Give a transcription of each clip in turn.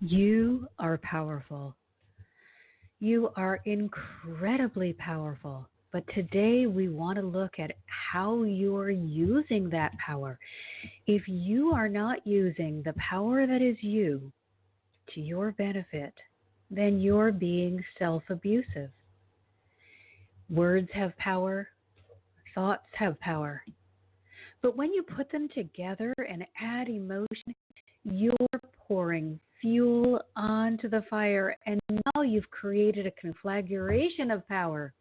You are powerful. You are incredibly powerful. But today we want to look at how you are using that power. If you are not using the power that is you to your benefit, then you're being self-abusive. Words have power, thoughts have power. But when you put them together and add emotion, you're pouring fuel onto the fire, and now you've created a conflagration of power.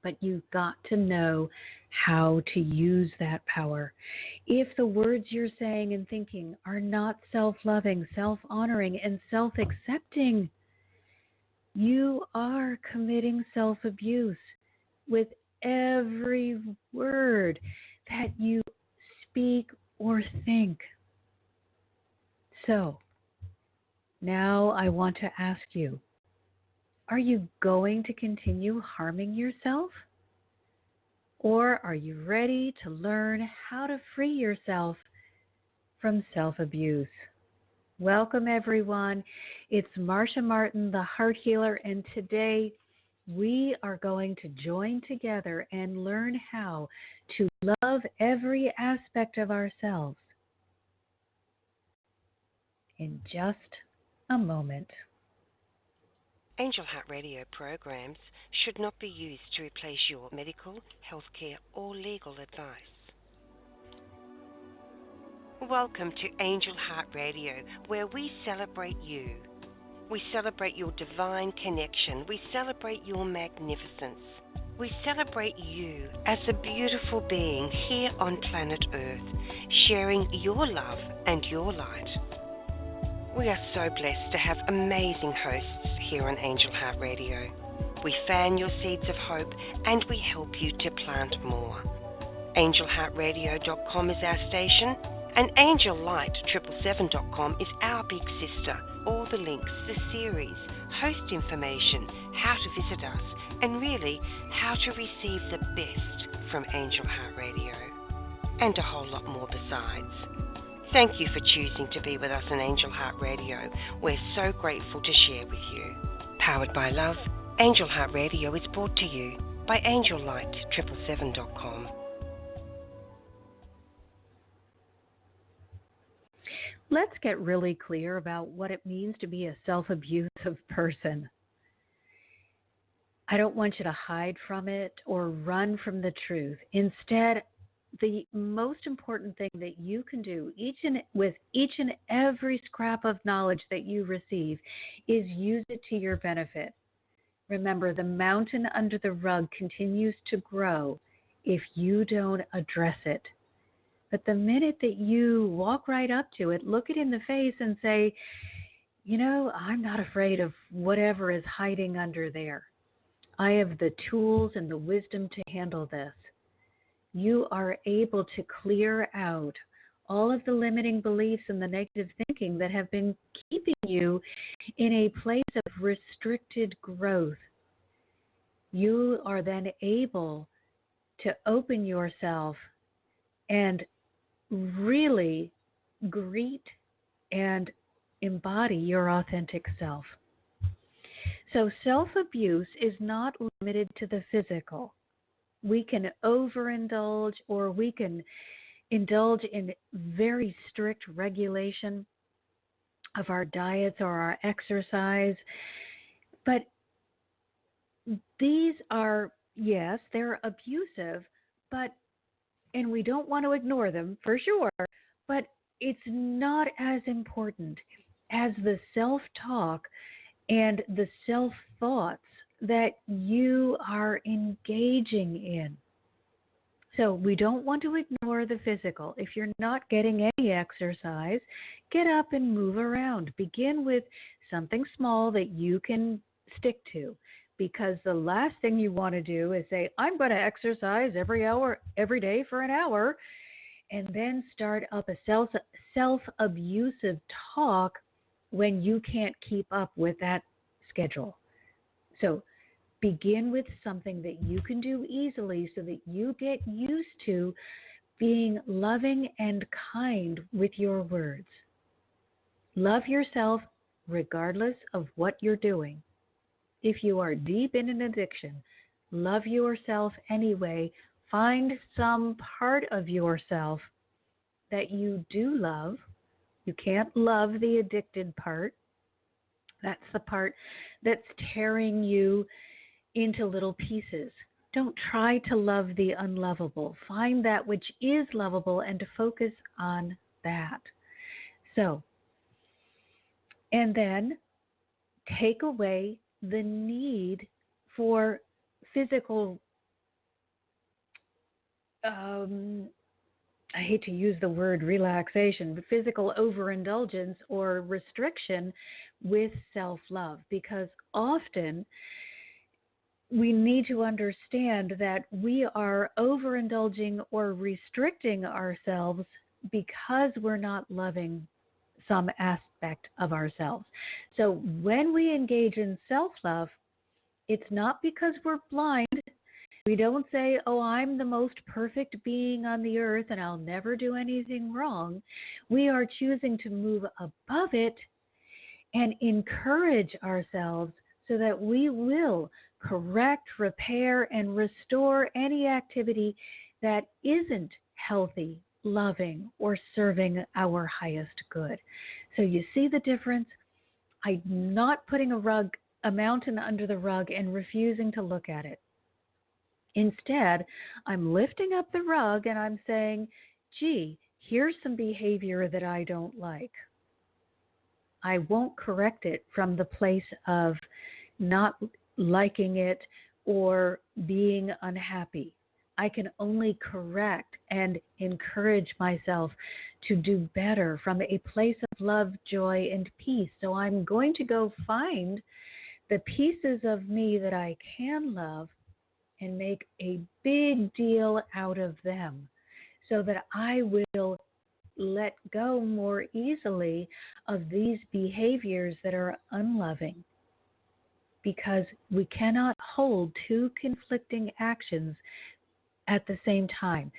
But you've got to know how to use that power. If the words you're saying and thinking are not self-loving, self-honoring, and self-accepting, you are committing self-abuse with every word that you speak or think. So, now I want to ask you, are you going to continue harming yourself? Or are you ready to learn how to free yourself from self-abuse? Welcome, everyone. It's Marcia Martin, the Heart Healer, and today we are going to join together and learn how to love every aspect of ourselves in just a moment. Angel Heart Radio programs should not be used to replace your medical, healthcare, or legal advice. Welcome to Angel Heart Radio, where we celebrate you. We celebrate your divine connection. We celebrate your magnificence. We celebrate you as a beautiful being here on planet Earth, sharing your love and your light. We are so blessed to have amazing hosts here on Angel Heart Radio. We fan your seeds of hope and we help you to plant more. AngelHeartRadio.com is our station and AngelLight777.com is our big sister. All the links, the series, host information, how to visit us, and really how to receive the best from Angel Heart Radio, and a whole lot more besides. Thank you for choosing to be with us on Angel Heart Radio. We're so grateful to share with you. Powered by love, Angel Heart Radio is brought to you by AngelLight777.com. Let's get really clear about what it means to be a self-abusive person. I don't want you to hide from it or run from the truth. Instead, the most important thing that you can do with each and every scrap of knowledge that you receive is use it to your benefit. Remember, the mountain under the rug continues to grow if you don't address it. But the minute that you walk right up to it, look it in the face and say, I'm not afraid of whatever is hiding under there. I have the tools and the wisdom to handle this. You are able to clear out all of the limiting beliefs and the negative thinking that have been keeping you in a place of restricted growth. You are then able to open yourself and really greet and embody your authentic self. So self-abuse is not limited to the physical. We can overindulge or we can indulge in very strict regulation of our diets or our exercise. But these are, yes, they're abusive, and we don't want to ignore them for sure, but it's not as important as the self-talk and the self-thoughts that you are engaging in. So we don't want to ignore the physical. If you're not getting any exercise, get up and move around. Begin with something small that you can stick to, because the last thing you want to do is say, I'm going to exercise every day for an hour, and then start up a self-abusive talk when you can't keep up with that schedule. So begin with something that you can do easily so that you get used to being loving and kind with your words. Love yourself regardless of what you're doing. If you are deep in an addiction, love yourself anyway. Find some part of yourself that you do love. You can't love the addicted part. That's the part that's tearing you into little pieces. Don't try to love the unlovable. Find that which is lovable and to focus on that. So, and then take away the need for physical, I hate to use the word relaxation, but physical overindulgence or restriction with self-love, because often we need to understand that we are overindulging or restricting ourselves because we're not loving some aspect of ourselves. So when we engage in self-love, it's not because we're blind. We don't say, oh, I'm the most perfect being on the earth and I'll never do anything wrong. We are choosing to move above it and encourage ourselves so that we will correct, repair, and restore any activity that isn't healthy, loving, or serving our highest good. So you see the difference? I'm not putting a mountain under the rug and refusing to look at it. Instead, I'm lifting up the rug and I'm saying, gee, here's some behavior that I don't like. I won't correct it from the place of not liking it or being unhappy. I can only correct and encourage myself to do better from a place of love, joy, and peace. So I'm going to go find the pieces of me that I can love and make a big deal out of them so that I will let go more easily of these behaviors that are unloving, because we cannot hold two conflicting actions at the same time.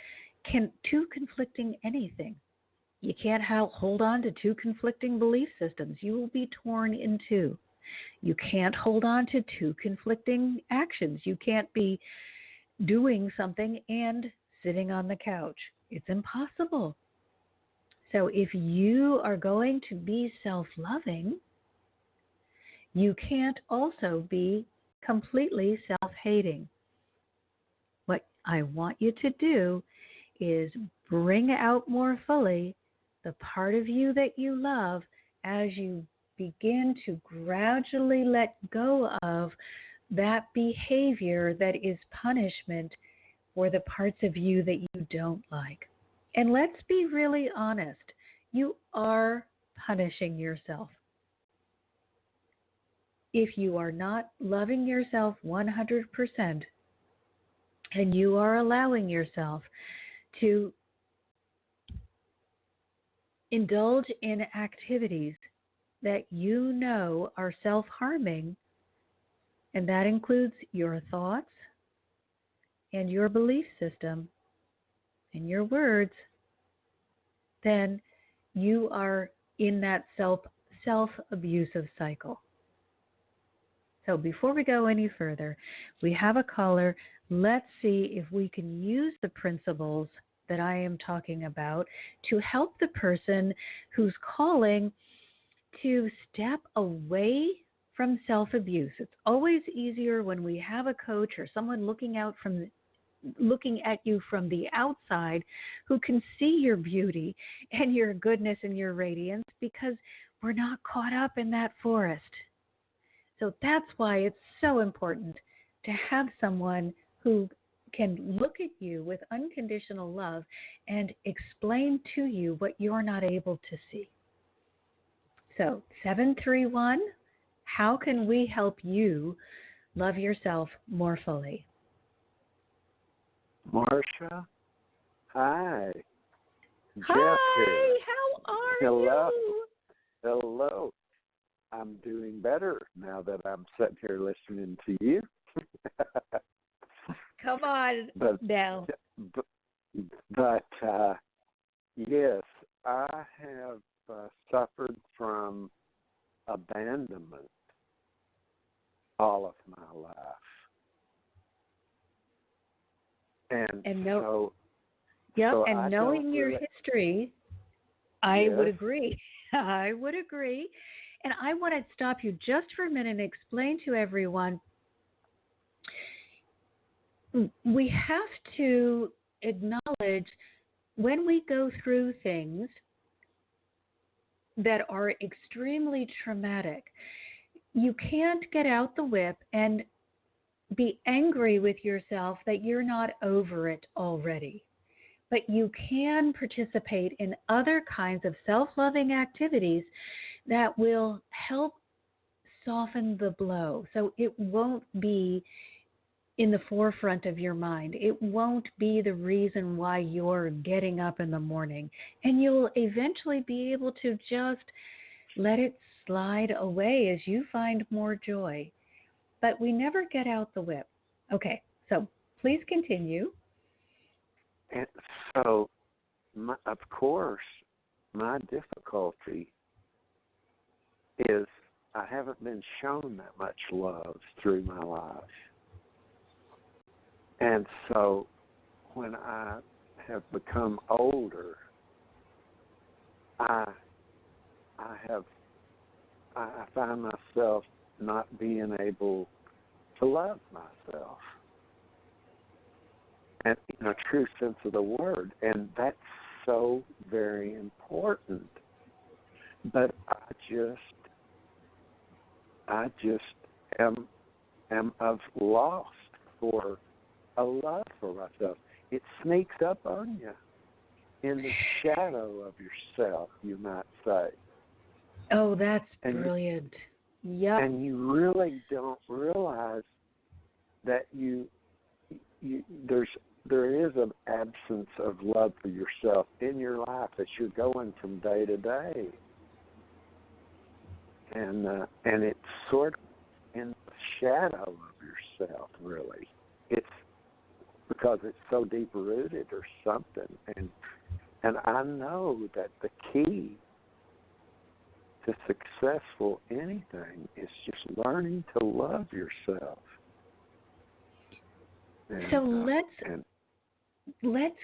Two conflicting anything. You can't hold on to two conflicting belief systems. You will be torn in two. You can't hold on to two conflicting actions. You can't be doing something and sitting on the couch. It's impossible. So if you are going to be self-loving, you can't also be completely self-hating. What I want you to do is bring out more fully the part of you that you love as you begin to gradually let go of that behavior that is punishment for the parts of you that you don't like. And let's be really honest, you are punishing yourself. If you are not loving yourself 100% and you are allowing yourself to indulge in activities that you know are self-harming, and that includes your thoughts and your belief system and your words, then you are in that self-abusive cycle. So before we go any further, we have a caller. Let's see if we can use the principles that I am talking about to help the person who's calling to step away from self-abuse. It's always easier when we have a coach or someone looking at you from the outside who can see your beauty and your goodness and your radiance, because we're not caught up in that forest. So that's why it's so important to have someone who can look at you with unconditional love and explain to you what you're not able to see. So 731, how can we help you love yourself more fully? Marcia, hi. Hi, Jeff here. how are Hello. you? Hello. I'm doing better now that I'm sitting here listening to you. Come on now. But yes, I have suffered from abandonment all of my life. Knowing your history, I yes. would agree. I would agree. And I want to stop you just for a minute and explain to everyone we have to acknowledge when we go through things that are extremely traumatic, you can't get out the whip and be angry with yourself that you're not over it already. But you can participate in other kinds of self-loving activities that will help soften the blow. So it won't be in the forefront of your mind. It won't be the reason why you're getting up in the morning. And you'll eventually be able to just let it slide away as you find more joy. But we never get out the whip. Okay, so please continue. And so, of course, my difficulty is I haven't been shown that much love through my life. And so when I have become older, I find myself not being able to love myself, and in a true sense of the word, and that's so very important. But I just am of lost for a love for myself. It sneaks up on you in the shadow of yourself, you might say. Oh, that's brilliant. Yeah. And you really don't realize that there is an absence of love for yourself in your life as you're going from day to day. And it's sort of in the shadow of yourself, really. It's because it's so deep rooted or something. And I know that the key to successful anything is just learning to love yourself. And, so let's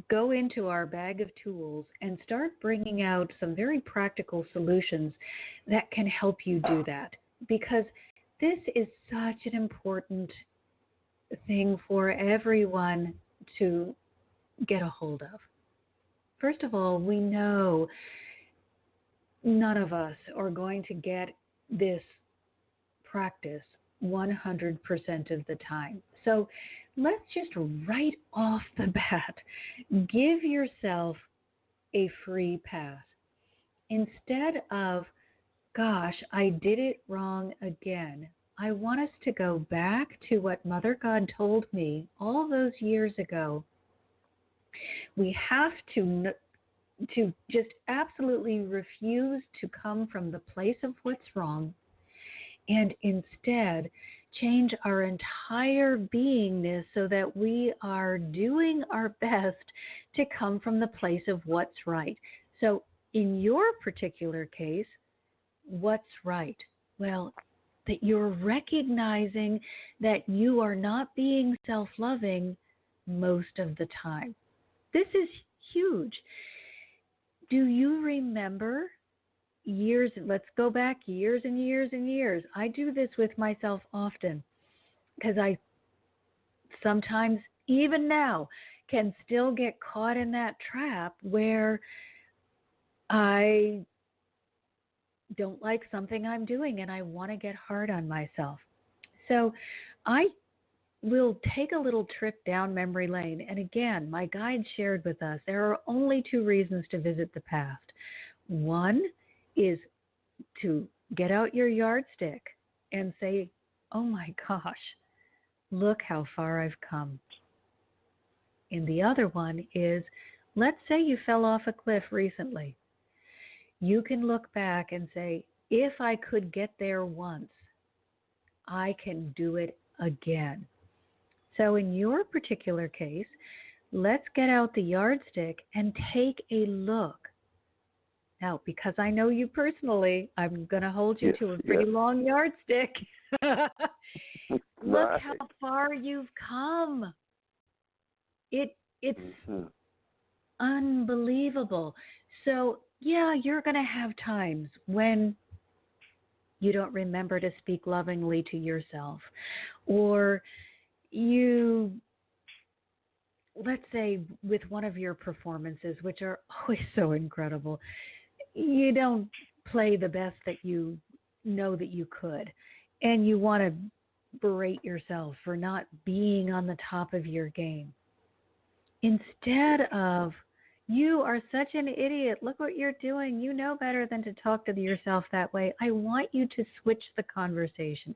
go into our bag of tools and start bringing out some very practical solutions that can help you do that, because this is such an important thing for everyone to get a hold of. First of all, we know none of us are going to get this practice 100% of the time. So let's just right off the bat give yourself a free pass. Instead of, gosh, I did it wrong again, I want us to go back to what Mother God told me all those years ago. We have to just absolutely refuse to come from the place of what's wrong and instead change our entire beingness so that we are doing our best to come from the place of what's right. So in your particular case, what's right? Well, that you're recognizing that you are not being self-loving most of the time. This is huge. Do you remember years, let's go back years and years and years. I do this with myself often because I sometimes, even now, can still get caught in that trap where I don't like something I'm doing and I want to get hard on myself. So I will take a little trip down memory lane. And again, my guide shared with us there are only two reasons to visit the past. One is to get out your yardstick and say, oh my gosh, look how far I've come. And the other one is, let's say you fell off a cliff recently. You can look back and say, if I could get there once, I can do it again. So in your particular case, let's get out the yardstick and take a look Now, because I know you personally, I'm going to hold you Yes, to a pretty long yardstick. Look right. how far you've come. It's Mm-hmm. unbelievable. So, yeah, you're going to have times when you don't remember to speak lovingly to yourself, or you, let's say, with one of your performances, which are always so incredible, you don't play the best that you know that you could, and you want to berate yourself for not being on the top of your game. Instead of, you are such an idiot, look what you're doing, you know better than to talk to yourself that way, I want you to switch the conversation.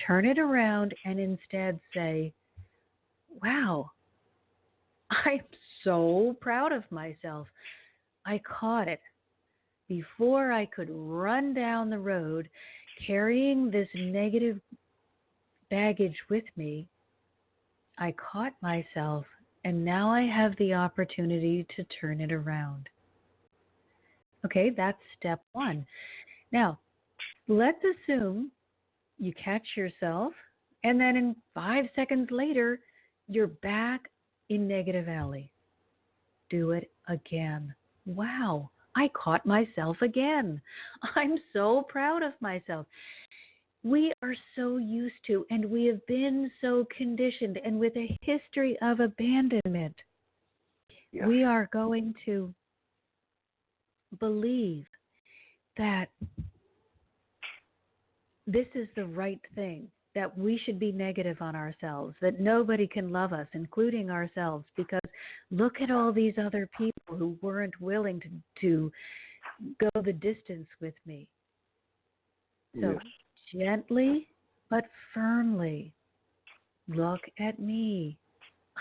Turn it around and instead say, wow, I'm so proud of myself. I caught it before I could run down the road carrying this negative baggage with me. I caught myself, and now I have the opportunity to turn it around. Okay, that's step one. Now, let's assume you catch yourself, and then in 5 seconds later, you're back in negative alley. Do it again. Wow, I caught myself again. I'm so proud of myself. We are so used to, and we have been so conditioned, and with a history of abandonment, Yeah. we are going to believe that this is the right thing, that we should be negative on ourselves, that nobody can love us, including ourselves, because look at all these other people who weren't willing to go the distance with me. So Yes. gently but firmly, look at me.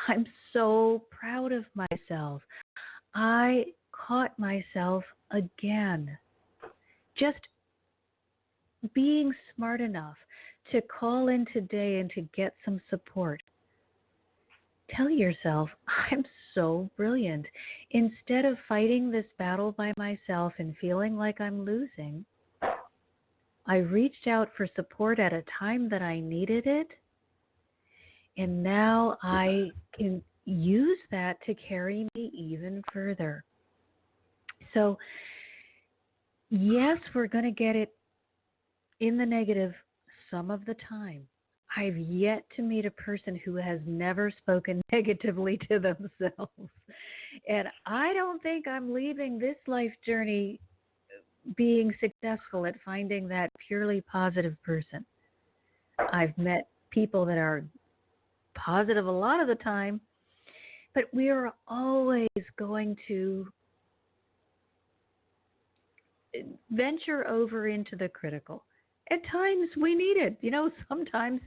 I'm so proud of myself. I caught myself again. Just being smart enough to call in today and to get some support. Tell yourself, I'm so brilliant. Instead of fighting this battle by myself and feeling like I'm losing, I reached out for support at a time that I needed it, and now I can use that to carry me even further. So, yes, we're going to get it in the negative some of the time. I've yet to meet a person who has never spoken negatively to themselves. And I don't think I'm leaving this life journey being successful at finding that purely positive person. I've met people that are positive a lot of the time, but we are always going to venture over into the critical. At times we need it. Sometimes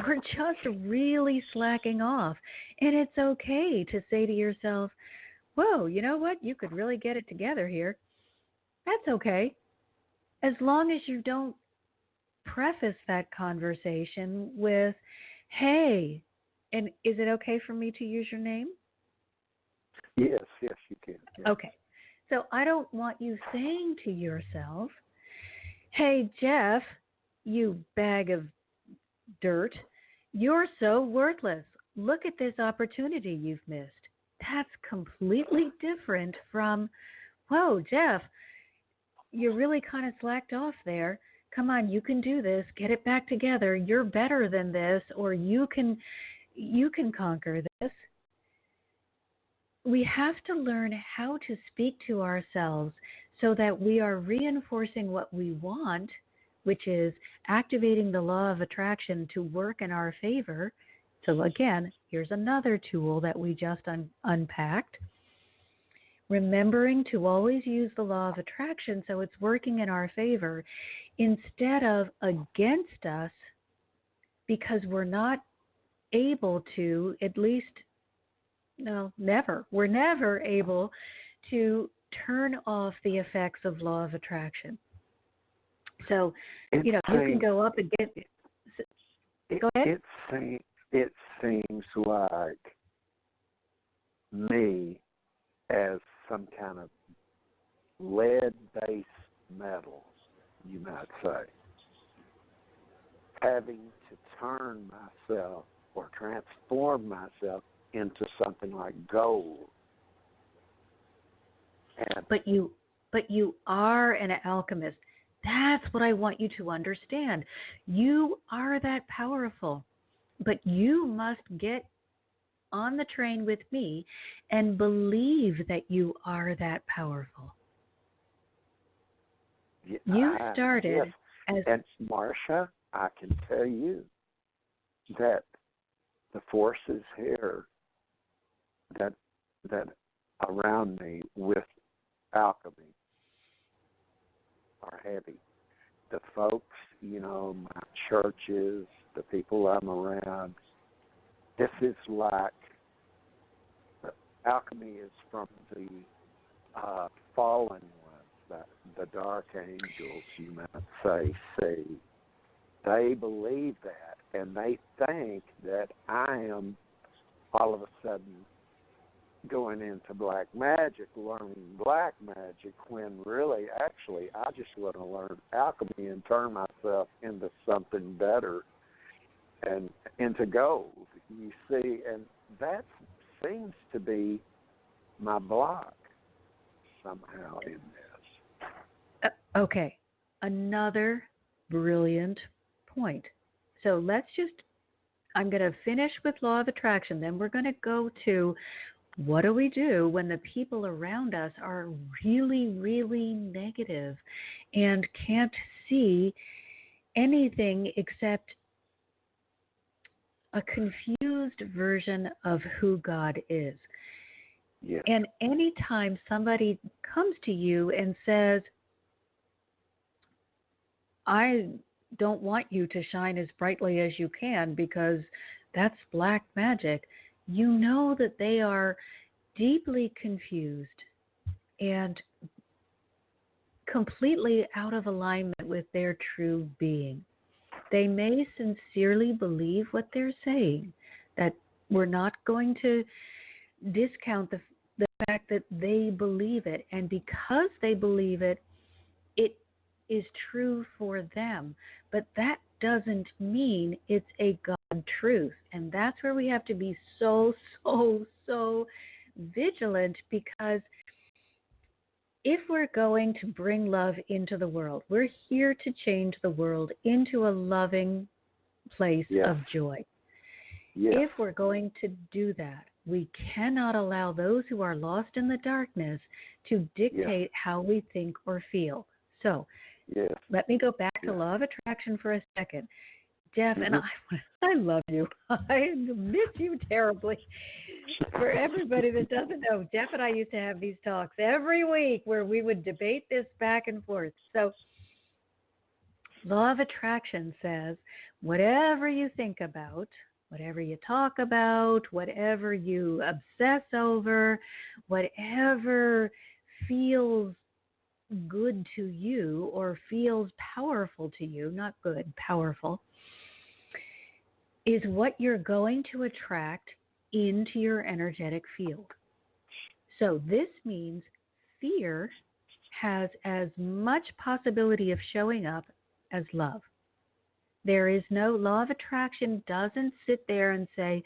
we're just really slacking off. And it's okay to say to yourself, whoa, you know what? You could really get it together here. That's okay. As long as you don't preface that conversation with, hey, and is it okay for me to use your name? Yes, you can. Yeah. Okay. So I don't want you saying to yourself, hey, Jeff, you bag of dirt, you're so worthless. Look at this opportunity you've missed. That's completely different from, whoa, Jeff, you really kind of slacked off there. Come on, you can do this. Get it back together. You're better than this, or you can conquer this. We have to learn how to speak to ourselves so that we are reinforcing what we want, which is activating the law of attraction to work in our favor. So again, here's another tool that we just unpacked. Remembering to always use the law of attraction so it's working in our favor instead of against us, because we're not able to, at least, no, never. We're never able to turn off the effects of law of attraction. So, you can go up against. Go ahead. It seems like me as some kind of lead-based metals, you might say, having to turn myself or transform myself into something like gold. And But you are an alchemist. That's what I want you to understand. You are that powerful. But you must get on the train with me and believe that you are that powerful. You started yes. as... And Marcia, I can tell you that the forces here that around me with alchemy are heavy. The folks, my churches, the people I'm around, this is like, alchemy is from the fallen ones, the dark angels, you might say, see. They believe that, and they think that I am all of a sudden going into black magic, learning black magic, when really, actually, I just want to learn alchemy and turn myself into something better and into gold, you see. And that seems to be my block somehow in this. Okay, another brilliant point. So I'm going to finish with law of attraction, then we're going to go to what do we do when the people around us are really, really negative and can't see anything except a confused version of who God is. Yes. And anytime somebody comes to you and says, I don't want you to shine as brightly as you can because that's black magic, you know that they are deeply confused and completely out of alignment with their true being. They may sincerely believe what they're saying, that we're not going to discount the fact that they believe it. And because they believe it, it is true for them. But that doesn't mean it's a God truth. And that's where we have to be so vigilant, because if we're going to bring love into the world, we're here to change the world into a loving place of joy. Yes. If we're going to do that, we cannot allow those who are lost in the darkness to dictate how we think or feel. So let me go back to law of attraction for a second. Jeff, and I love you. I miss you terribly. For everybody that doesn't know, Jeff and I used to have these talks every week where we would debate this back and forth. So law of attraction says whatever you think about, whatever you talk about, whatever you obsess over, whatever feels good to you or feels powerful to you, not good, powerful, is what you're going to attract into your energetic field. So this means fear has as much possibility of showing up as love. There is no law of attraction doesn't sit there and say,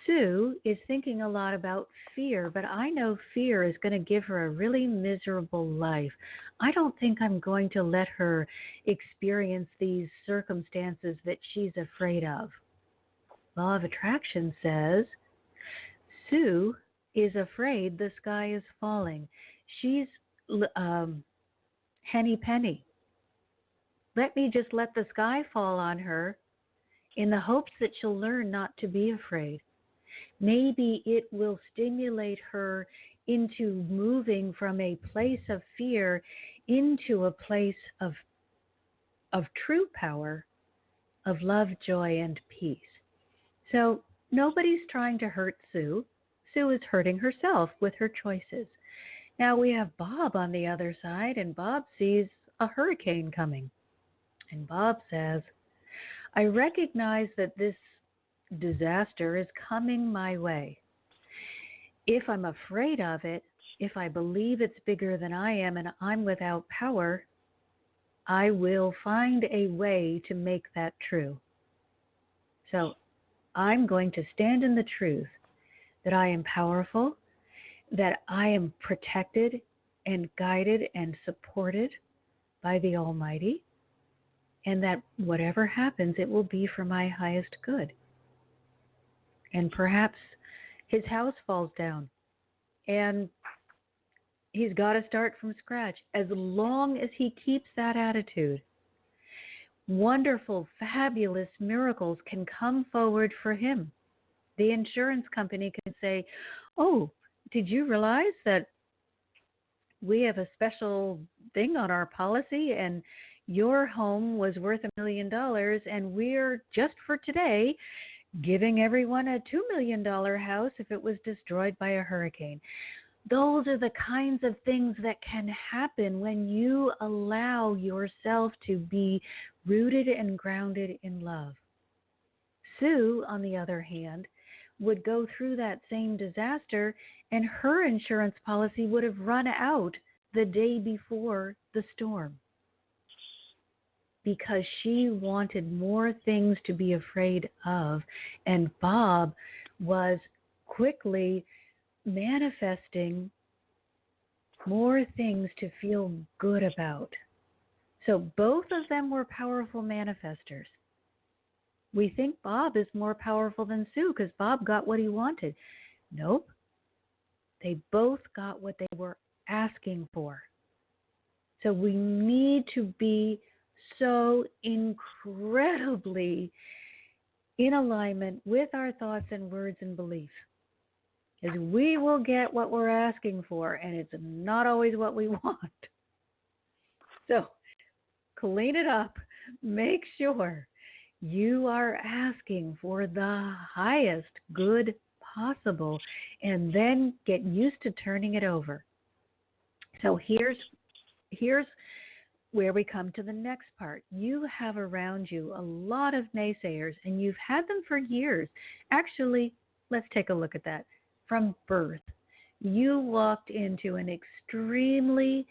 Sue is thinking a lot about fear, but I know fear is going to give her a really miserable life. I don't think I'm going to let her experience these circumstances that she's afraid of. Law of attraction says, Sue is afraid the sky is falling. She's henny penny. Let me just let the sky fall on her in the hopes that she'll learn not to be afraid. Maybe it will stimulate her into moving from a place of fear into a place of true power, of love, joy, and peace. So nobody's trying to hurt Sue. Sue is hurting herself with her choices. Now we have Bob on the other side, and Bob sees a hurricane coming. And Bob says, I recognize that this disaster is coming my way. If I'm afraid of it, if I believe it's bigger than I am and I'm without power, I will find a way to make that true. So I'm going to stand in the truth that I am powerful, that I am protected and guided and supported by the Almighty, and that whatever happens, it will be for my highest good. And perhaps his house falls down and he's got to start from scratch. As long as he keeps that attitude, wonderful, fabulous miracles can come forward for him. The insurance company can say, oh, did you realize that we have a special thing on our policy and your home was worth $1 million and we're just for today giving everyone a $2 million house if it was destroyed by a hurricane. Those are the kinds of things that can happen when you allow yourself to be rooted and grounded in love. Sue, on the other hand, would go through that same disaster and her insurance policy would have run out the day before the storm because she wanted more things to be afraid of, and Bob was quickly manifesting more things to feel good about. So both of them were powerful manifestors. We think Bob is more powerful than Sue because Bob got what he wanted. Nope. They both got what they were asking for. So we need to be so incredibly in alignment with our thoughts and words and beliefs. As we will get what we're asking for, and it's not always what we want. So clean it up. Make sure you are asking for the highest good possible, and then get used to turning it over. So here's where we come to the next part. You have around you a lot of naysayers, and you've had them for years. Actually, let's take a look at that. From birth, you walked into an extremely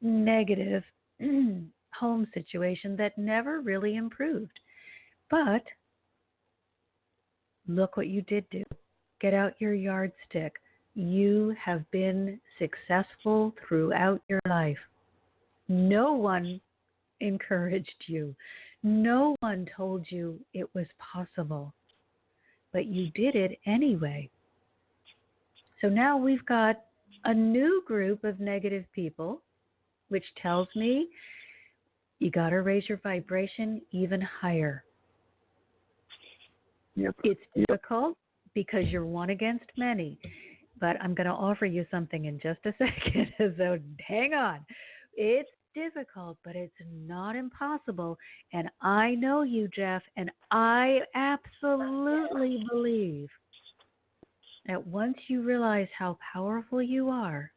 negative home situation that never really improved. But look what you did do. Get out your yardstick. You have been successful throughout your life. No one encouraged you. No one told you it was possible. But you did it anyway. So now we've got a new group of negative people, which tells me you got to raise your vibration even higher. Yep. It's difficult because you're one against many, but I'm going to offer you something in just a second, so hang on. It's difficult, but it's not impossible, and I know you, Jeff, and I absolutely believe that once you realize how powerful you are,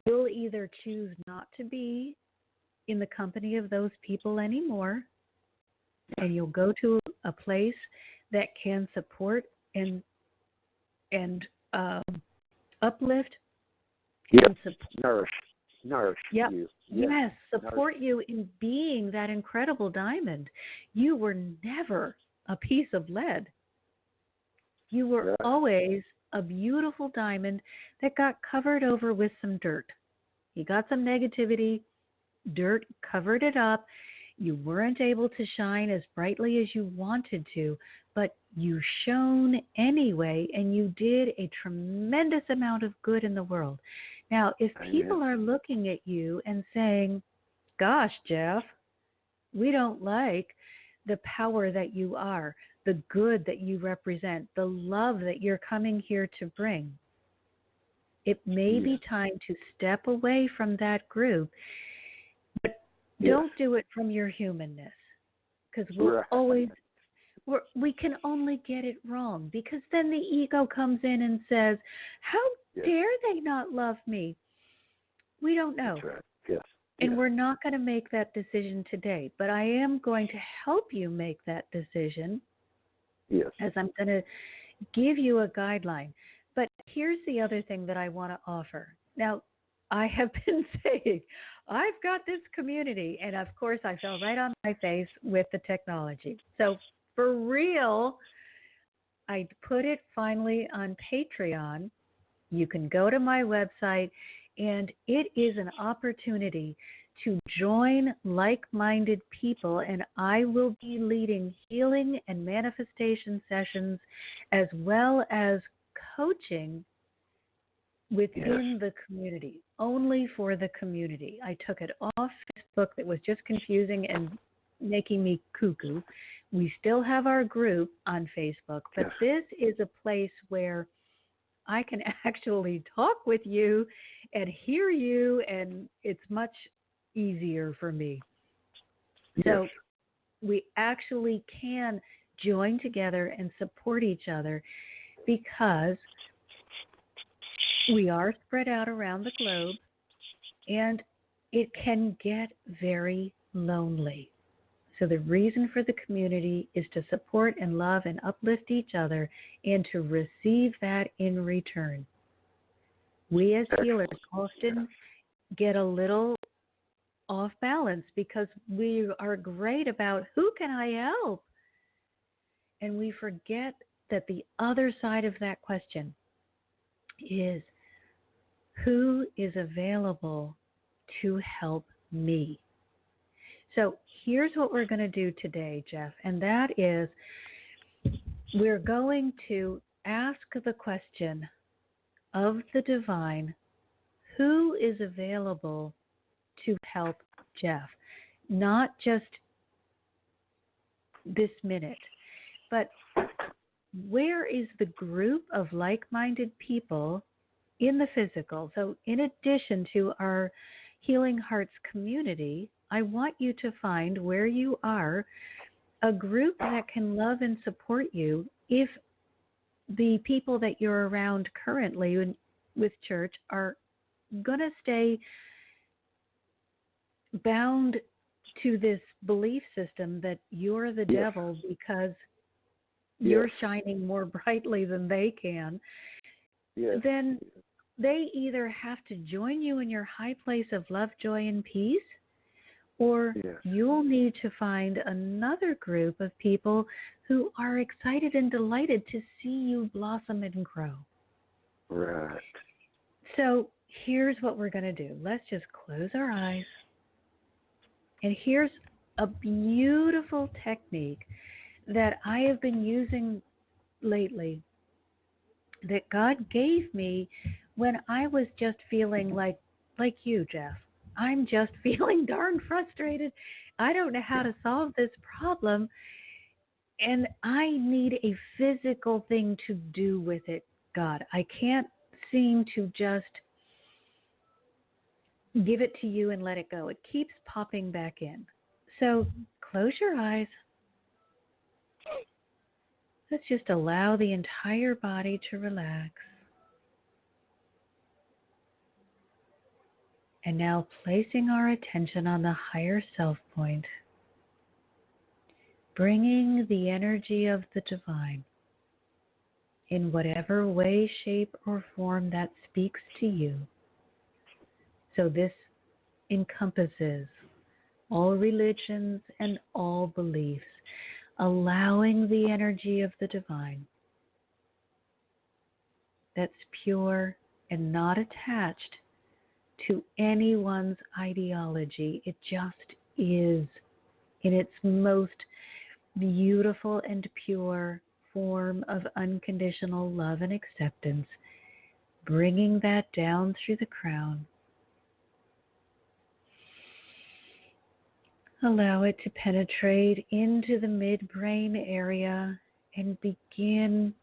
you'll either choose not to be in the company of those people anymore, and you'll go to a place that can support and uplift and support. Nourish yep. you. Yes, support you in being that incredible diamond. You were never a piece of lead. You were always a beautiful diamond that got covered over with some dirt. You got some negativity, dirt covered it up. You weren't able to shine as brightly as you wanted to, but you shone anyway, and you did a tremendous amount of good in the world. Now, if people are looking at you and saying, gosh, Jeff, we don't like the power that you are, the good that you represent, the love that you're coming here to bring, it may be time to step away from that group. But don't do it from your humanness, because we can only get it wrong, because then the ego comes in and says, how dare they not love me? We don't know. That's right. Yes. And we're not going to make that decision today, but I am going to help you make that decision. Yes. As I'm going to give you a guideline. But here's the other thing that I want to offer. Now, I have been saying, I've got this community, and of course, I fell right on my face with the technology. So, for real, I put it finally on Patreon. You can go to my website, and it is an opportunity to join like-minded people, and I will be leading healing and manifestation sessions as well as coaching within the community, only for the community. I took it off Facebook that was just confusing and making me cuckoo. We still have our group on Facebook, but this is a place where I can actually talk with you and hear you, and it's much easier for me. So we actually can join together and support each other because we are spread out around the globe, and it can get very lonely. So the reason for the community is to support and love and uplift each other and to receive that in return. We as healers often get a little off balance because we are great about who can I help? And we forget that the other side of that question is who is available to help me? So here's what we're going to do today, Jeff, and that is we're going to ask the question of the divine, who is available to help Jeff? Not just this minute, but where is the group of like-minded people in the physical? So in addition to our Healing Hearts community, I want you to find where you are a group that can love and support you if the people that you're around currently with church are going to stay bound to this belief system that you're the devil because you're shining more brightly than they can, then they either have to join you in your high place of love, joy, and peace, or you'll need to find another group of people who are excited and delighted to see you blossom and grow. Right. So here's what we're going to do. Let's just close our eyes. And here's a beautiful technique that I have been using lately that God gave me when I was just feeling like you, Jeff. I'm just feeling darn frustrated. I don't know how to solve this problem, and I need a physical thing to do with it, God. I can't seem to just give it to you and let it go. It keeps popping back in. So close your eyes. Let's just allow the entire body to relax. And now placing our attention on the higher self point, bringing the energy of the divine in whatever way, shape, or form that speaks to you. So this encompasses all religions and all beliefs, allowing the energy of the divine that's pure and not attached to anyone's ideology. It just is in its most beautiful and pure form of unconditional love and acceptance, bringing that down through the crown. Allow it to penetrate into the midbrain area and begin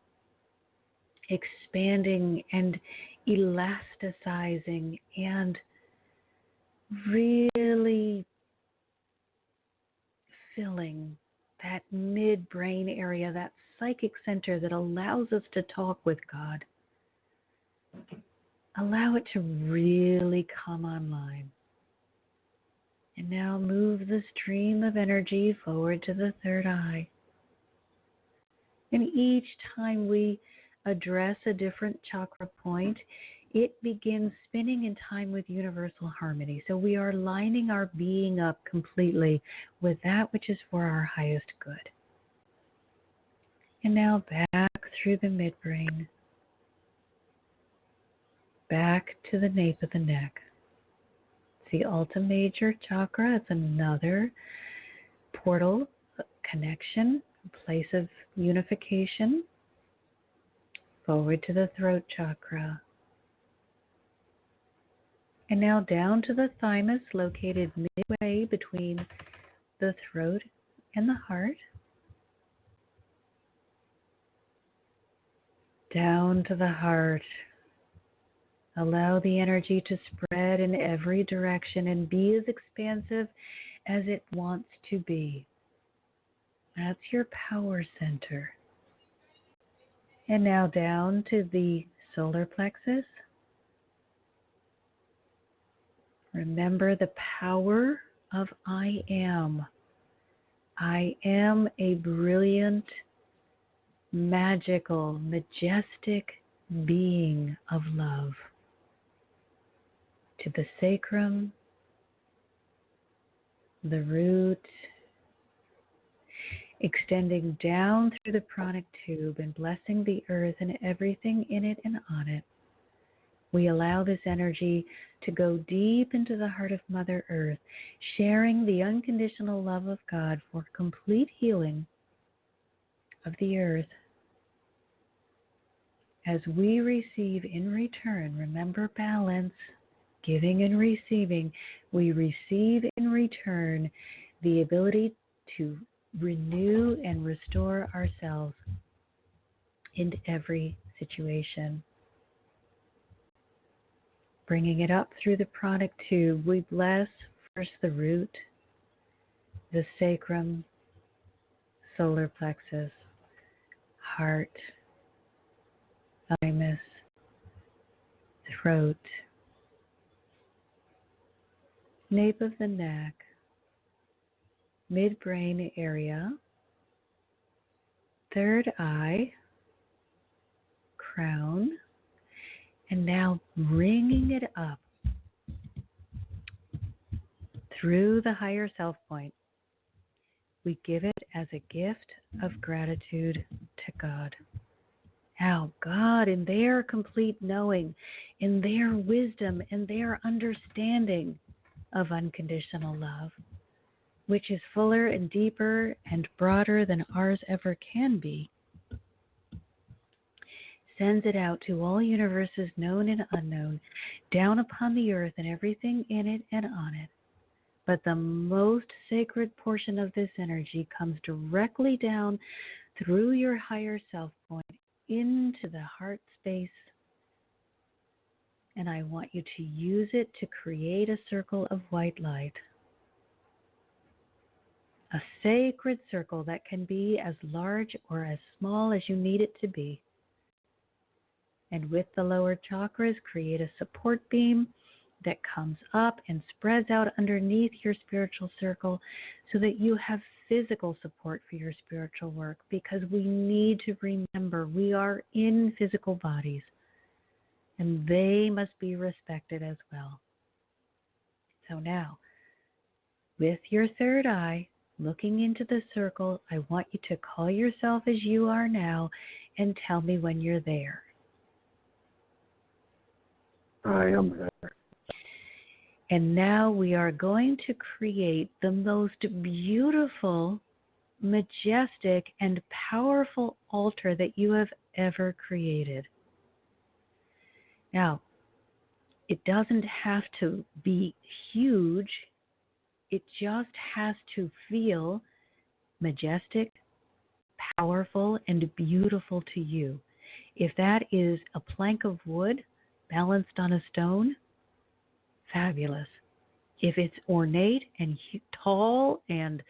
expanding and elasticizing and really filling that midbrain area, that psychic center that allows us to talk with God. Allow it to really come online. And now move the stream of energy forward to the third eye. And each time we address a different chakra point, it begins spinning in time with universal harmony. So we are lining our being up completely with that which is for our highest good. And now back through the midbrain, back to the nape of the neck. It's the Ultima Major chakra. It's another portal, connection, place of unification. Forward to the throat chakra. And now down to the thymus, located midway between the throat and the heart. Down to the heart. Allow the energy to spread in every direction and be as expansive as it wants to be. That's your power center. And now down to the solar plexus. Remember the power of I am. I am a brilliant, magical, majestic being of love. To the sacrum, the root, extending down through the pranic tube and blessing the earth and everything in it and on it. We allow this energy to go deep into the heart of Mother Earth, sharing the unconditional love of God for complete healing of the earth. As we receive in return, remember balance, giving and receiving, we receive in return the ability to renew and restore ourselves in every situation. Bringing it up through the pranic tube, we bless first the root, the sacrum, solar plexus, heart, thymus, throat, nape of the neck, midbrain area, third eye, crown, and now bringing it up through the higher self point. We give it as a gift of gratitude to God. Now, God, in their complete knowing, in their wisdom, in their understanding of unconditional love, which is fuller and deeper and broader than ours ever can be, sends it out to all universes known and unknown, down upon the earth and everything in it and on it. But the most sacred portion of this energy comes directly down through your higher self point into the heart space. And I want you to use it to create a circle of white light. A sacred circle that can be as large or as small as you need it to be. And with the lower chakras, create a support beam that comes up and spreads out underneath your spiritual circle so that you have physical support for your spiritual work, because we need to remember we are in physical bodies and they must be respected as well. So now, with your third eye, looking into the circle, I want you to call yourself as you are now and tell me when you're there. I am there. And now we are going to create the most beautiful, majestic, and powerful altar that you have ever created. Now, it doesn't have to be huge. It just has to feel majestic, powerful, and beautiful to you. If that is a plank of wood balanced on a stone, fabulous. If it's ornate and tall and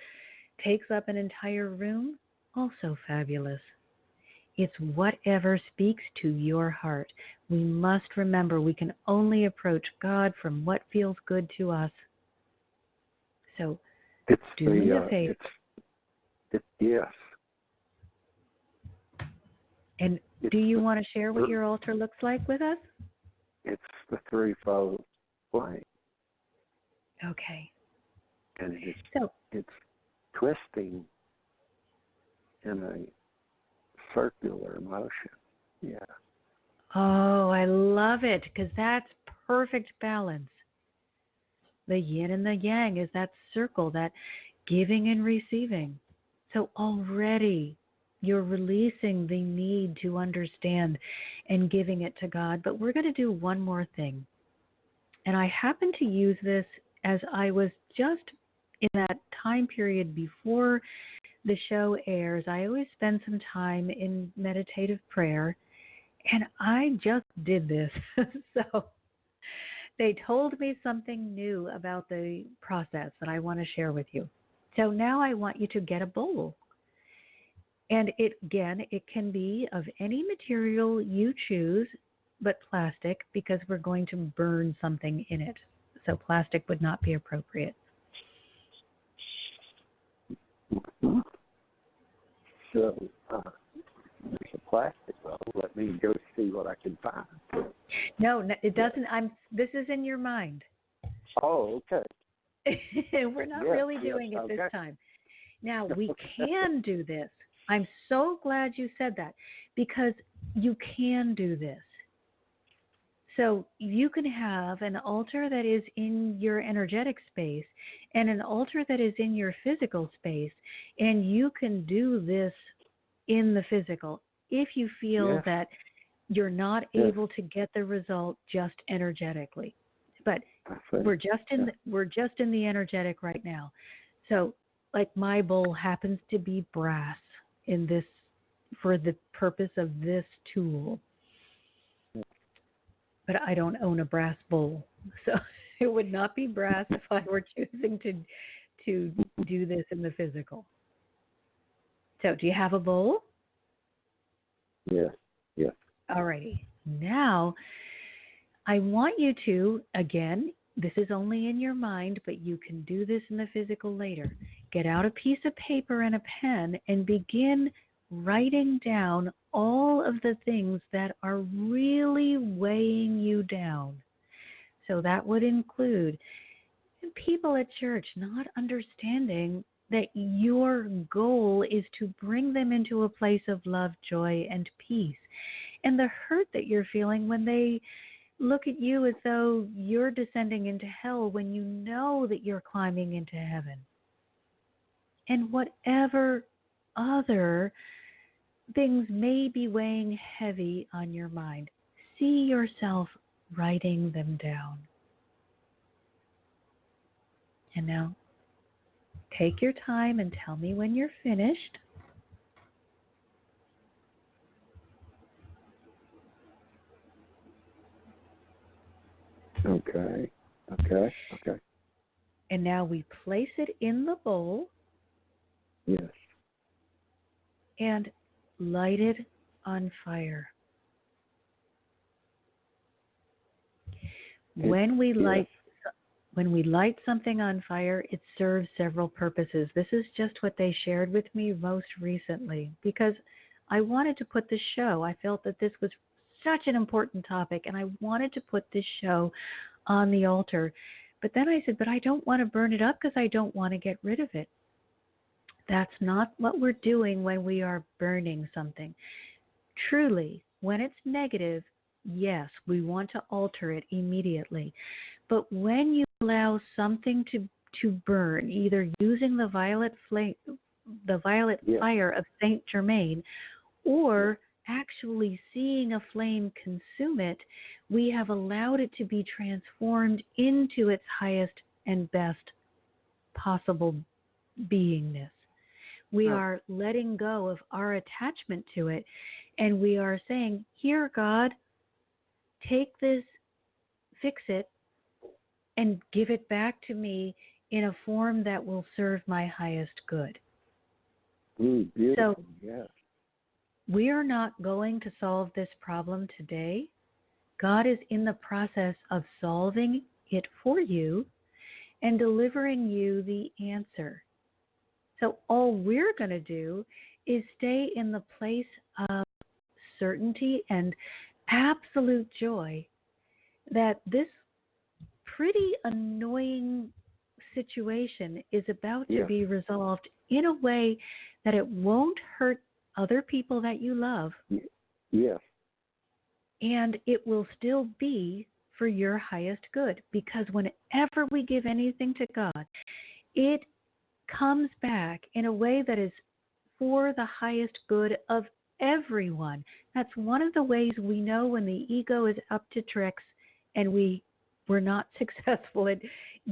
takes up an entire room, also fabulous. It's whatever speaks to your heart. We must remember we can only approach God from what feels good to us. So do me a favor. Yes. And do you want to share what your altar looks like with us? It's the threefold flame. Okay. And So it's twisting in a circular motion. Yeah. oh, I love it because that's perfect balance. The yin and the yang is that circle, that giving and receiving. So already you're releasing the need to understand and giving it to God. But we're going to do one more thing. And I happen to use this as I was just in that time period before the show airs. I always spend some time in meditative prayer. And I just did this. So they told me something new about the process that I want to share with you. So now I want you to get a bowl. And it can be of any material you choose, but plastic, because we're going to burn something in it. So plastic would not be appropriate. Mm-hmm. So there's a plastic bowl. Let me go see what I can find. No, it doesn't. This is in your mind. Oh, okay. We're not really doing it this time. Now, we can do this. I'm so glad you said that, because you can do this. So you can have an altar that is in your energetic space and an altar that is in your physical space, and you can do this in the physical if you feel that you're not able to get the result just energetically. But we're just in the energetic right now. So, like, my bowl happens to be brass in this for the purpose of this tool. But I don't own a brass bowl, so it would not be brass if I were choosing to do this in the physical. So, do you have a bowl? Yes. Yes. All righty. Now, I want you to, again, this is only in your mind, but you can do this in the physical later. Get out a piece of paper and a pen and begin writing down all of the things that are really weighing you down. So that would include people at church not understanding that your goal is to bring them into a place of love, joy, and peace. And the hurt that you're feeling when they look at you as though you're descending into hell when you know that you're climbing into heaven. And whatever other things may be weighing heavy on your mind, see yourself writing them down. And now, take your time and tell me when you're finished. Okay. And now we place it in the bowl. Yes. And light it on fire. When we light something on fire, it serves several purposes. This is just what they shared with me most recently, because I wanted to put this show. I felt that this was such an important topic, and I wanted to put this show on the altar. But then I said, but I don't want to burn it up because I don't want to get rid of it. That's not what we're doing when we are burning something. Truly, when it's negative, yes, we want to alter it immediately. But when you allow something to burn, either using the violet fire of Saint Germain, or actually seeing a flame consume it, we have allowed it to be transformed into its highest and best possible beingness. We are letting go of our attachment to it, and we are saying, here, God, take this, fix it, and give it back to me in a form that will serve my highest good. Beautiful. So, yes. We are not going to solve this problem today. God is in the process of solving it for you and delivering you the answer. So all we're going to do is stay in the place of certainty and absolute joy that this pretty annoying situation is about to be resolved in a way that it won't hurt other people that you love. Yes. And it will still be for your highest good. Because whenever we give anything to God, it comes back in a way that is for the highest good of everyone. That's one of the ways we know when the ego is up to tricks and we're not successful at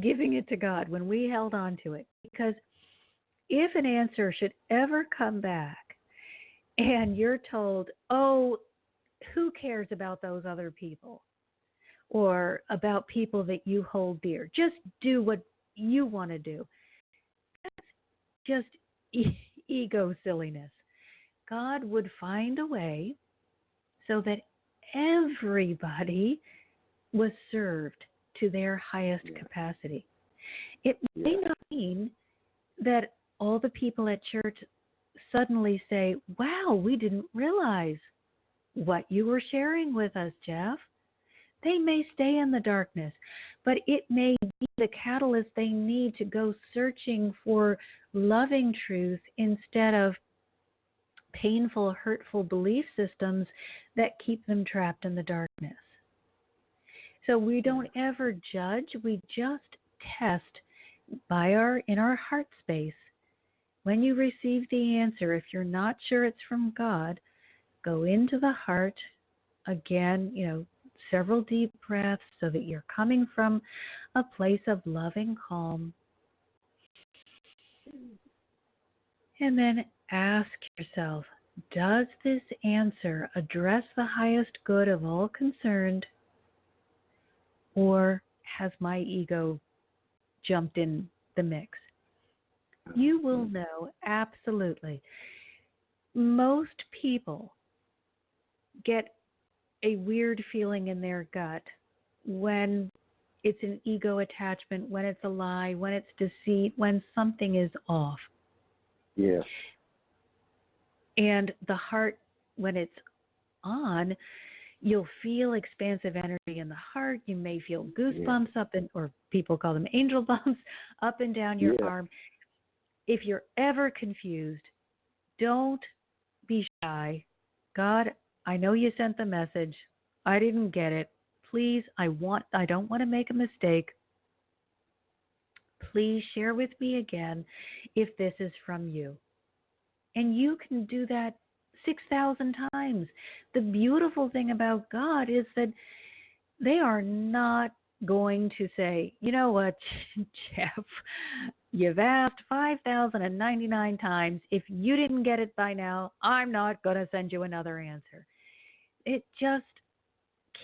giving it to God, when we held on to it. Because if an answer should ever come back and you're told, oh, who cares about those other people or about people that you hold dear? Just do what you want to do. That's just ego silliness. God would find a way so that everybody was served to their highest capacity. It may not mean that all the people at church suddenly say, wow, we didn't realize what you were sharing with us, Jeff. They may stay in the darkness, but it may be the catalyst they need to go searching for loving truth instead of painful, hurtful belief systems that keep them trapped in the darkness. So we don't ever judge, we just test in our heart space. When you receive the answer, if you're not sure it's from God, go into the heart again, several deep breaths so that you're coming from a place of loving calm. And then ask yourself, does this answer address the highest good of all concerned, or has my ego jumped in the mix? You will know absolutely. Most people get a weird feeling in their gut when it's an ego attachment, when it's a lie, when it's deceit, when something is off. Yes. And the heart, when it's on, you'll feel expansive energy in the heart. You may feel goosebumps or people call them angel bumps, up and down your arm. If you're ever confused, don't be shy. God, I know you sent the message. I didn't get it. Please, I don't want to make a mistake. Please share with me again if this is from you. And you can do that 6,000 times. The beautiful thing about God is that they are not going to say, you know what, Jeff, you've asked 5,099 times. If you didn't get it by now, I'm not going to send you another answer. It just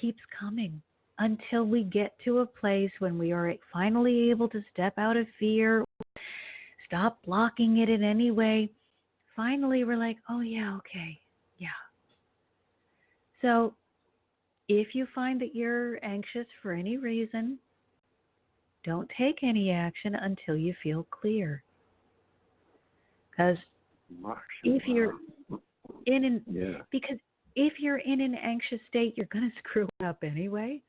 keeps coming until we get to a place when we are finally able to step out of fear, stop blocking it in any way. Finally, we're like, oh, yeah, okay, yeah. So if you find that you're anxious for any reason, don't take any action until you feel clear. Because if you're if you're in an anxious state, you're going to screw it up anyway.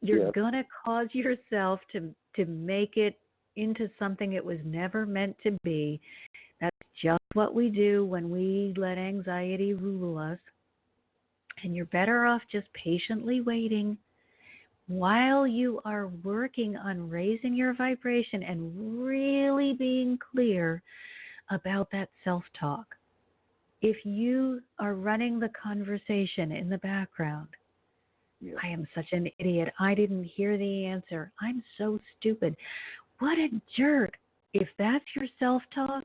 You're going to cause yourself to make it into something it was never meant to be. That's just what we do when we let anxiety rule us. And you're better off just patiently waiting while you are working on raising your vibration and really being clear about that self-talk. If you are running the conversation in the background, I am such an idiot. I didn't hear the answer. I'm so stupid. What a jerk. If that's your self-talk,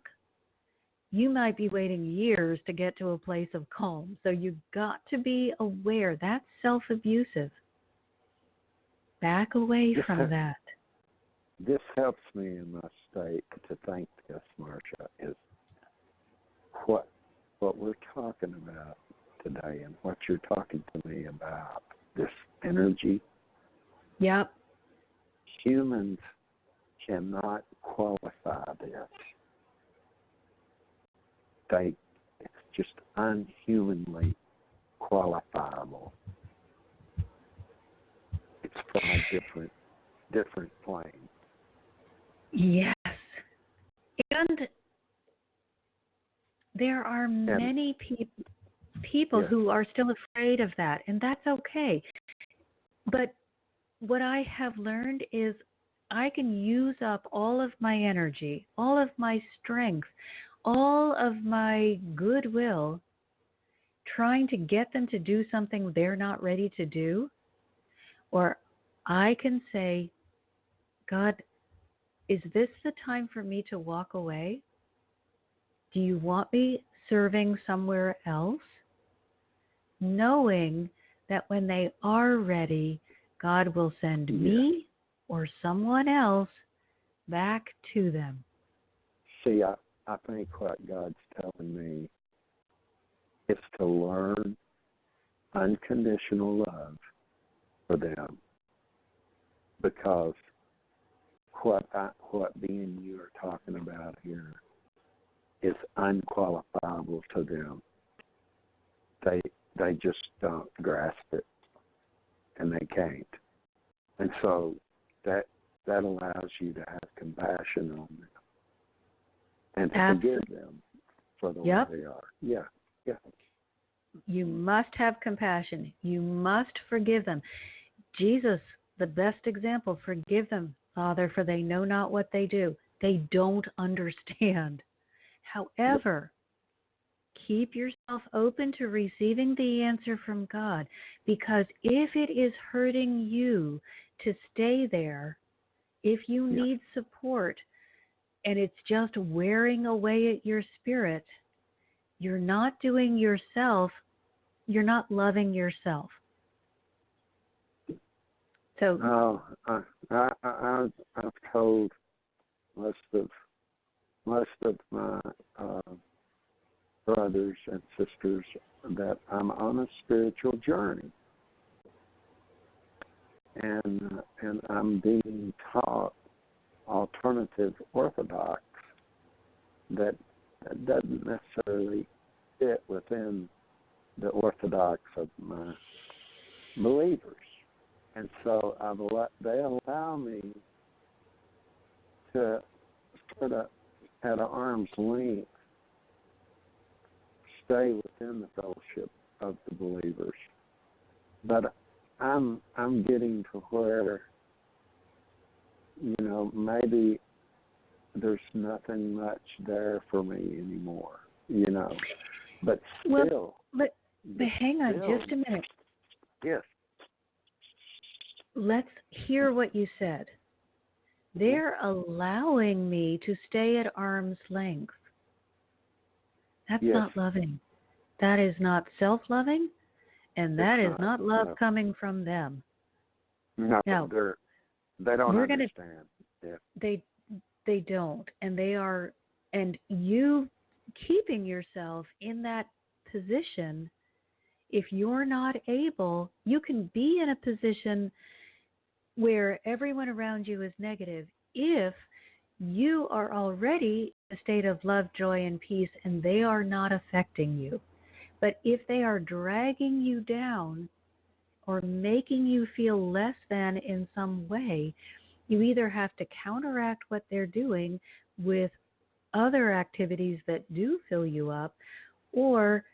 you might be waiting years to get to a place of calm. So you've got to be aware that's self-abusive. Back away from that. This helps me in my state to think this, Marcia, is what we're talking about today and what you're talking to me about, this energy. Yep. Humans cannot qualify this. It's just unhumanly unqualifiable. It's from a different plane. Yes. And there are many people who are still afraid of that, and that's okay. But what I have learned is I can use up all of my energy, all of my strength, all of my goodwill trying to get them to do something they're not ready to do. Or I can say, God, is this the time for me to walk away? Do you want me serving somewhere else? Knowing that when they are ready, God will send me or someone else back to them. See, I think what God's telling me is to learn unconditional love for them, because what me and you are talking about here is unqualifiable to them. They just don't grasp it, and they can't. And so that allows you to have compassion on them and to forgive them for the way they are. Yeah. You must have compassion. You must forgive them. Jesus, the best example, forgive them, Father, for they know not what they do. They don't understand. However, keep yourself open to receiving the answer from God, because if it is hurting you to stay there, if you need support and it's just wearing away at your spirit, you're not doing yourself, you're not loving yourself. So I've told most of my brothers and sisters that I'm on a spiritual journey, and I'm being taught alternative orthodox that doesn't necessarily fit within the orthodox of my believers. And so they allow me to sort of, at an arm's length, stay within the fellowship of the believers. But I'm getting to where, maybe there's nothing much there for me anymore, But still. But hang on just a minute. Yes. Let's hear what you said. They're allowing me to stay at arm's length. That's not loving. That is not self-loving, and that is not love coming from them. No, now, they don't understand. They don't, and they are, and you keeping yourself in that position, if you're not able, you can be in a position where everyone around you is negative if you are already in a state of love, joy, and peace, and they are not affecting you. But if they are dragging you down or making you feel less than in some way, you either have to counteract what they're doing with other activities that do fill you up, or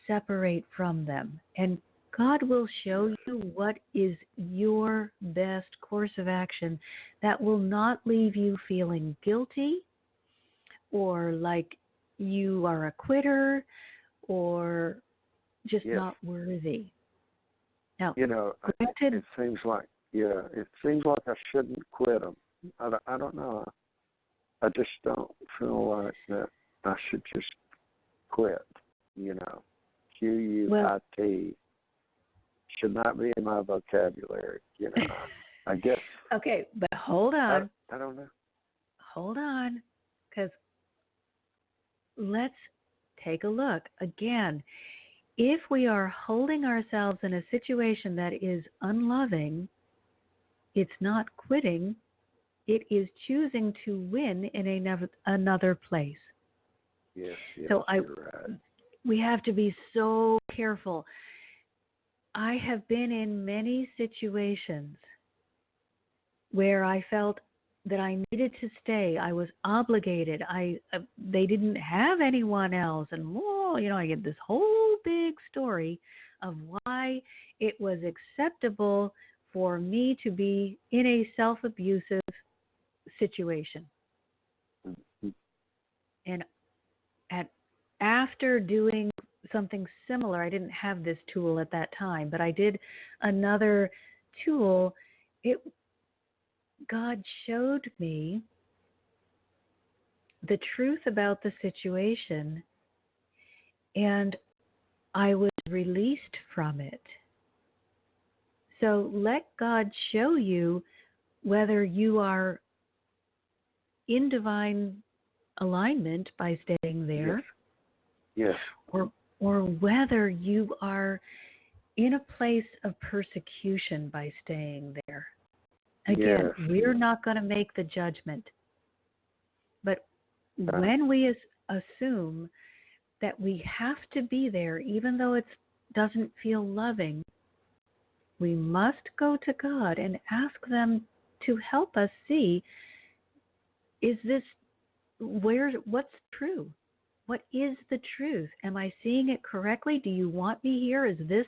separate from them. And God will show you what is your best course of action that will not leave you feeling guilty or like you are a quitter or just not worthy. Now, it seems like I shouldn't quit them. I don't know. I just don't feel like that I should just quit. QUIT should not be in my vocabulary. I guess. Okay, but hold on. I don't know. Hold on, because let's take a look again. If we are holding ourselves in a situation that is unloving, it's not quitting, it is choosing to win in another place. Yes, so you're right. We have to be so careful. I have been in many situations where I felt that I needed to stay. I was obligated. They didn't have anyone else, and I get this whole big story of why it was acceptable for me to be in a self-abusive situation. And after doing something similar, I didn't have this tool at that time, but I did another tool. God showed me the truth about the situation, and I was released from it. So let God show you whether you are in divine alignment by staying there. Yes. Or whether you are in a place of persecution by staying there. Again, we're not going to make the judgment. But when we assume that we have to be there, even though it doesn't feel loving, we must go to God and ask them to help us see, what's true? What is the truth? Am I seeing it correctly? Do you want me here? Is this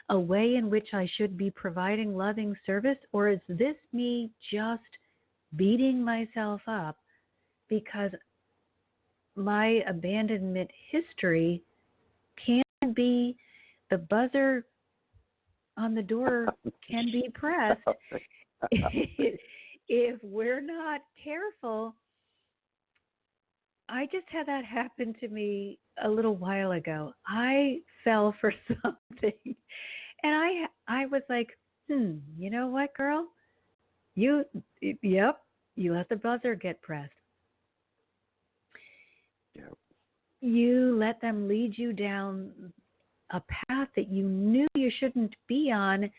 a way in which I should be providing loving service? Or is this me just beating myself up because my abandonment history can be, the buzzer on the door can be pressed if we're not careful. I just had that happen to me a little while ago. I fell for something, and I was like, you know what, girl? You let the buzzer get pressed. Yep. You let them lead you down a path that you knew you shouldn't be on,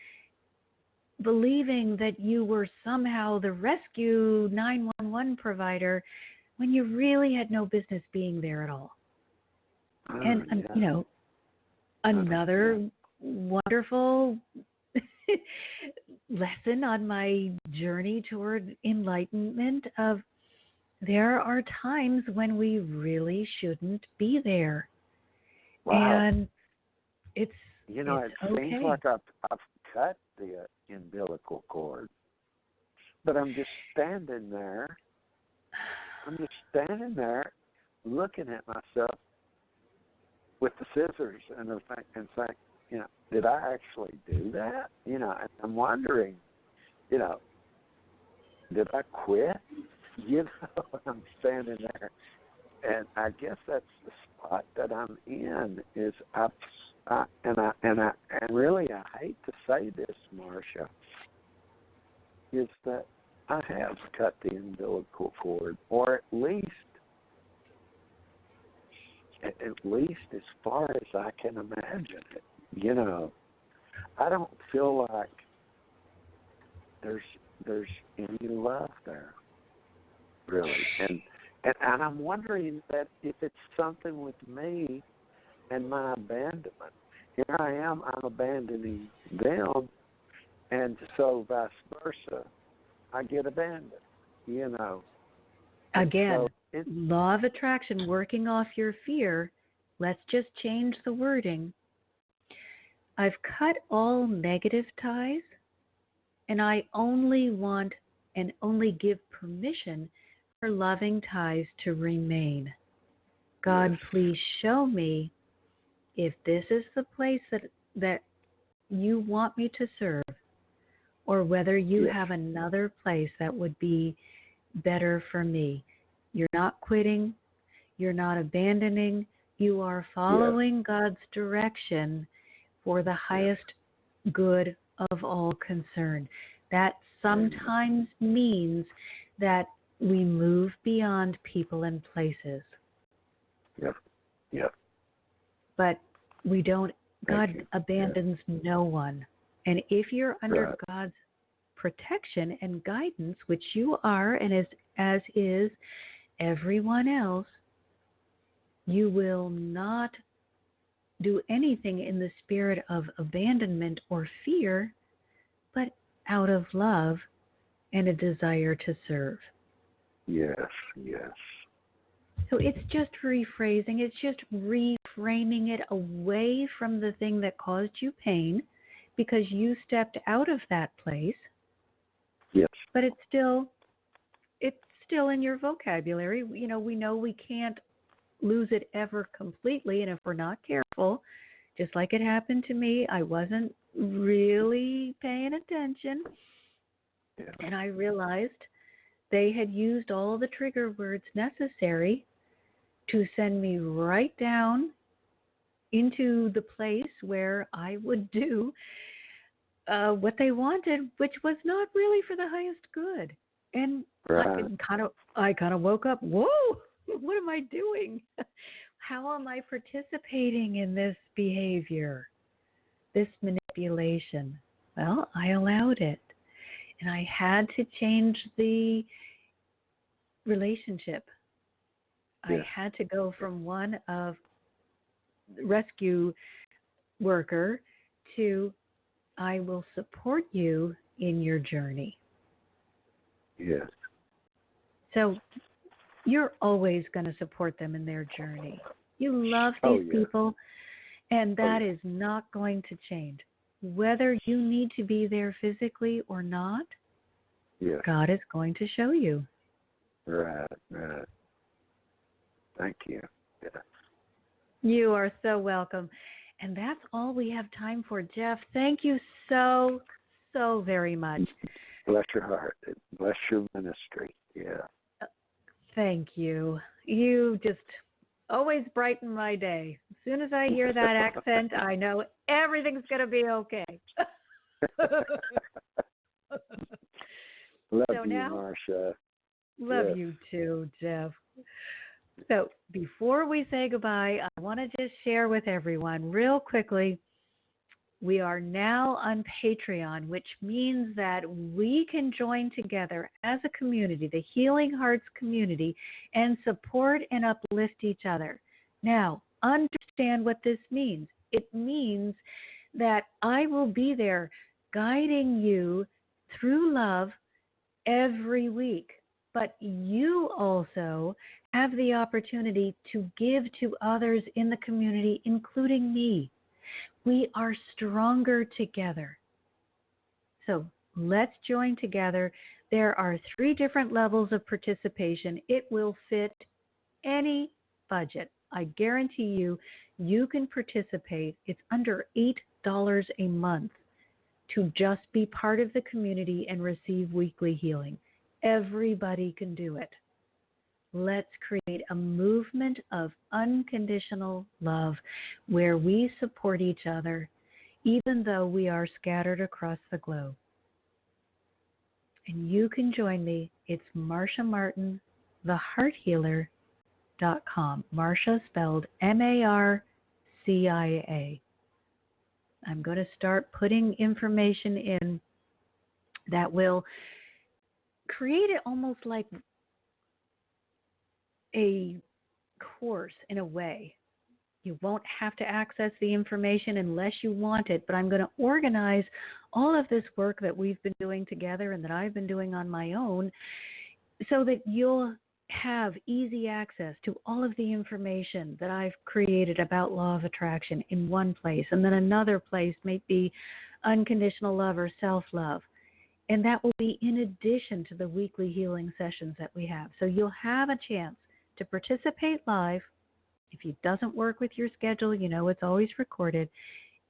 believing that you were somehow the rescue 911 provider when you really had no business being there at all. Another wonderful lesson on my journey toward enlightenment of, there are times when we really shouldn't be there. Wow. And it okay. Seems like I've cut the umbilical cord, but I'm just standing there. Looking at myself with the scissors and saying, did I actually do that? And I'm wondering, did I quit? I'm standing there, and I guess that's the spot that I'm in. Is I really, I hate to say this, Marcia, is that I have cut the umbilical cord, or at least as far as I can imagine it. I don't feel like there's any love there, really. And I'm wondering that if it's something with me and my abandonment. Here I am, I'm abandoning them, and so vice versa, I get abandoned, Again, so law of attraction, working off your fear. Let's just change the wording. I've cut all negative ties, and I only want and only give permission for loving ties to remain. God, yes. Please show me if this is the place that you want me to serve, or whether you yes. have another place that would be better for me. You're not quitting. You're not abandoning. You are following God's direction for the highest good of all concerned. That sometimes means that we move beyond people and places. Yep. But we don't, God abandons no one. And if you're under God's protection and guidance, which you are, and as is everyone else, you will not do anything in the spirit of abandonment or fear, but out of love and a desire to serve. Yes, yes. So it's just rephrasing, it's just reframing it away from the thing that caused you pain because you stepped out of that place. Yes. But it's still in your vocabulary. We know we can't lose it ever completely, and if we're not careful, just like it happened to me, I wasn't really paying attention. Yeah. And I realized they had used all the trigger words necessary to send me right down into the place where I would do what they wanted, which was not really for the highest good. And Right. I kind of woke up. Whoa, what am I doing? How am I participating in this behavior, this manipulation? Well, I allowed it, and I had to change the relationship. Yeah. I had to go from one of rescue worker to I will support you in your journey. Yes. So you're always going to support them in their journey. You love these people, and that is not going to change. Whether you need to be there physically or not, God is going to show you. Right, right. Thank you. Yeah. You are so welcome. And that's all we have time for, Jeff. Thank you so, so very much. Bless your heart. Bless your ministry. Yeah. Thank you. You just always brighten my day. As soon as I hear that accent, I know everything's going to be okay. Love you, Marcia. Love you too, Jeff. So before we say goodbye, I want to just share with everyone real quickly, we are now on Patreon, which means that we can join together as a community, the Healing Hearts community, and support and uplift each other. Now, understand what this means. It means that I will be there guiding you through love every week. But you also have the opportunity to give to others in the community, including me. We are stronger together. So let's join together. There are 3 different levels of participation. It will fit any budget. I guarantee you, you can participate. It's under $8 a month to just be part of the community and receive weekly healing. Everybody can do it. Let's create a movement of unconditional love where we support each other, even though we are scattered across the globe. And you can join me. It's Marcia Martin, thehearthealer.com. Marcia spelled Marcia. I'm going to start putting information in that will create it almost like a course in a way. You won't have to access the information unless you want it, but I'm going to organize all of this work that we've been doing together and that I've been doing on my own so that you'll have easy access to all of the information that I've created about law of attraction in one place, and then another place may be unconditional love or self-love. And that will be in addition to the weekly healing sessions that we have. So you'll have a chance to participate live. If it doesn't work with your schedule, you know it's always recorded.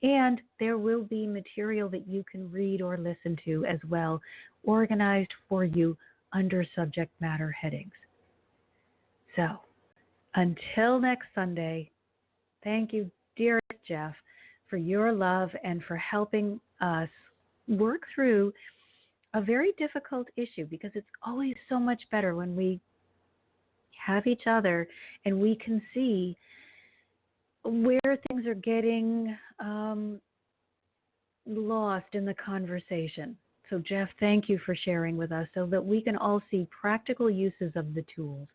And there will be material that you can read or listen to as well, organized for you under subject matter headings. So until next Sunday, thank you, dearest Jeff, for your love and for helping us work through a very difficult issue, because it's always so much better when we have each other and we can see where things are getting lost in the conversation. So, Jeff, thank you for sharing with us so that we can all see practical uses of the tools.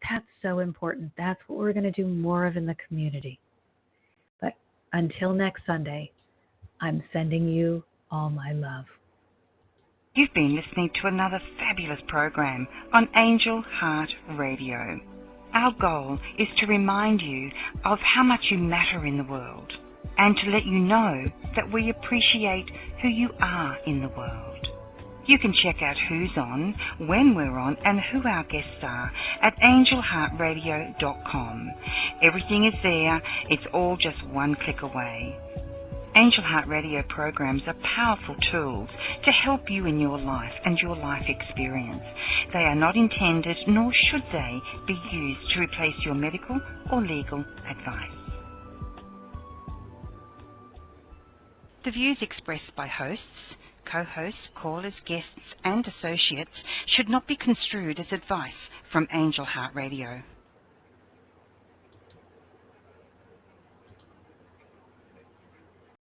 That's so important. That's what we're going to do more of in the community. But Until next Sunday, I'm sending you all my love. You've been listening to another fabulous program on Angel Heart Radio. Our goal is to remind you of how much you matter in the world and to let you know that we appreciate who you are in the world. You can check out who's on, when we're on, and who our guests are at angelheartradio.com. Everything is there. It's all just one click away. Angel Heart Radio programs are powerful tools to help you in your life and your life experience. They are not intended, nor should they, be used to replace your medical or legal advice. The views expressed by hosts, co-hosts, callers, guests and associates should not be construed as advice from Angel Heart Radio.